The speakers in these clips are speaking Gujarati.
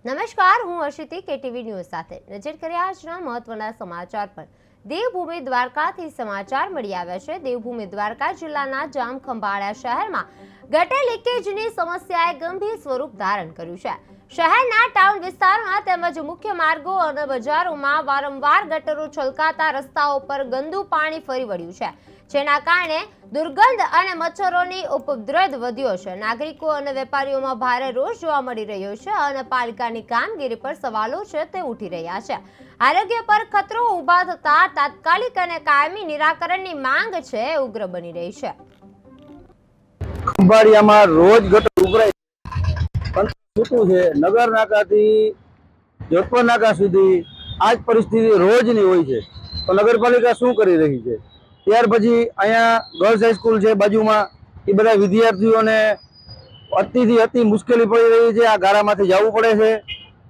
નમસ્કાર, હું હર્ષિતી કેટીવી ન્યૂઝ સાથે નજર કરીએ આજના મહત્વના સમાચાર પર। દેવભૂમિ દ્વારકાથી સમાચાર મળી આવ્યા છે। દેવભૂમિ દ્વારકા જિલ્લાના જામખંભાળિયા શહેરમાં ગટર લીકેજની સમસ્યાએ ગંભીર સ્વરૂપ ધારણ કર્યું છે। શહેરના ટાઉન વિસ્તારમાં તેમજ મુખ્ય માર્ગો અને બજારોમાં વારંવાર ગટરો છલકાતા રસ્તાઓ પર ગંદુ પાણી ફરી વળ્યું છે, જેના કારણે દુર્ગંધ અને મચ્છરોની ઉપદ્રવ વધ્યો છે। નાગરિકો અને વેપારીઓમાં ભારે રોષ જોવા મળી રહ્યો છે અને પાલિકાની કામગીરી પર સવાલો છે તે ઉઠી રહ્યા છે। આરોગ્ય પર ખતરો ઊભા થતા તાત્કાલિક અને કાયમી નિરાકરણની માંગ છે ઉગ્ર બની રહી છે। ખંભાળિયામાં રોજ ગટર ઉભરાય છે। નગર નાકાથી જોધપુર નાકા સુધી આ જ પરિસ્થિતિ રોજની હોય છે, તો નગરપાલિકા શું કરી રહી છે? ત્યાર પછી અહીંયા ગર્લ્સ હાઈસ્કૂલ છે બાજુમાં, એ બધા વિદ્યાર્થીઓને અતિ મુશ્કેલી પડી રહી છે। આ ગાળામાંથી જવું પડે છે।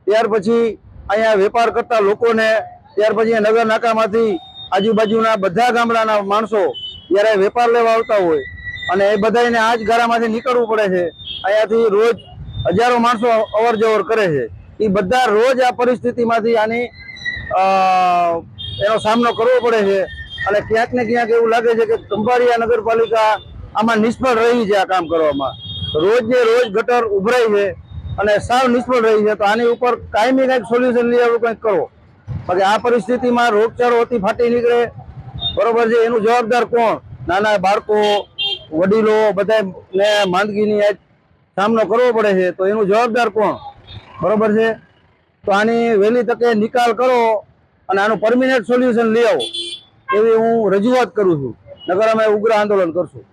ત્યાર પછી અહીંયા વેપાર કરતા લોકોને, ત્યાર પછી નગર નાકામાંથી આજુબાજુના બધા ગામડાના માણસો જ્યારે વેપાર લેવા આવતા હોય અને એ બધાને આ જ ગાળામાંથી નીકળવું પડે છે। અહીંયાથી રોજ હજારો માણસો અવર જવર કરે છે। એ બધા રોજ આ પરિસ્થિતિમાંથી એનો સામનો કરવો પડે છે અને ક્યાંક ને ક્યાંક એવું લાગે છે કે ખંભાળિયા નગરપાલિકા આમાં નિષ્ફળ રહી છે। આ કામ કરવામાં રોજે રોજ ગટર ઉભરાય છે અને સાવ નિષ્ફળ રહી છે, તો આની ઉપર કાયમી કંઈક સોલ્યુશન લઈ આવું, કંઈક કરો। બાકી આ પરિસ્થિતિમાં રોગચાળો અતિ ફાટી નીકળે, બરોબર છે, એનું જવાબદાર કોણ? નાના બાળકો, વડીલો, બધાને માંદગીની સામનો કરવો પડે છે, તો એનું જવાબદાર કોણ? બરોબર છે, તો આની વહેલી તકે નિકાલ કરો અને આનું પરમિનન્ટ સોલ્યુશન લઈ આવો એવી હું રજૂઆત કરું છું। નગર અમે ઉગ્ર આંદોલન કરશું।